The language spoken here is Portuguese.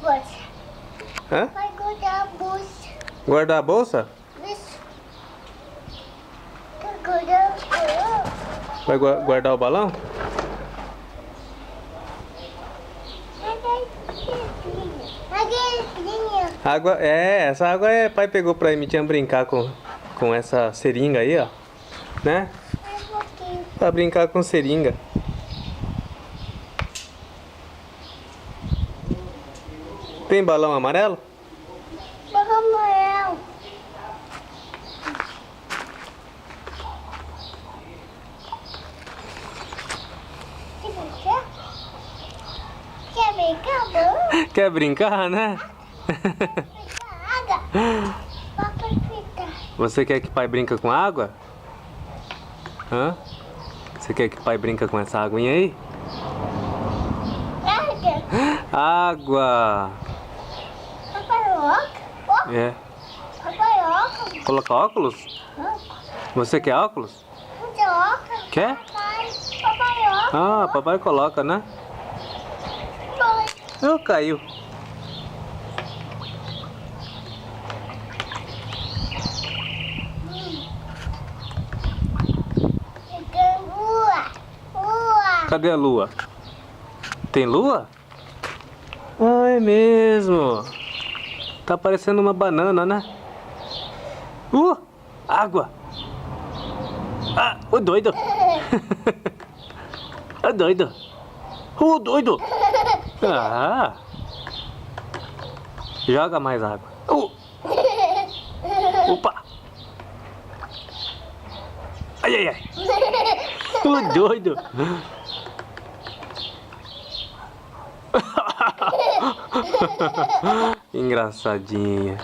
bolsa. Hã? Vai guardar a bolsa. Guardar a bolsa? Isso. Vai guardar a bolsa. Vai guardar o balão? Água, essa água pai pegou pra Emitinha brincar com essa seringa aí, ó. Né? Pra brincar com seringa. Tem balão amarelo? Amarelo. Quer brincar, amor? Quer brincar, né? Água. Papai fica. Você quer que pai brinca com água? Hã? Você quer que pai brinca com essa aguinha aí? Água! Papai óculos? É. Papai óculos? Colocar óculos? Você quer óculos? Óculos? Quer? Papai óculos? Ah, papai coloca, né? Eu caiu. Lua. Cadê a lua? Tem lua? Ah, é mesmo. Tá parecendo uma banana, né? Água. Ah, o doido. O doido. O doido. Ah. Joga mais água. Opa. Ai, ai, ai. O doido. Engraçadinha.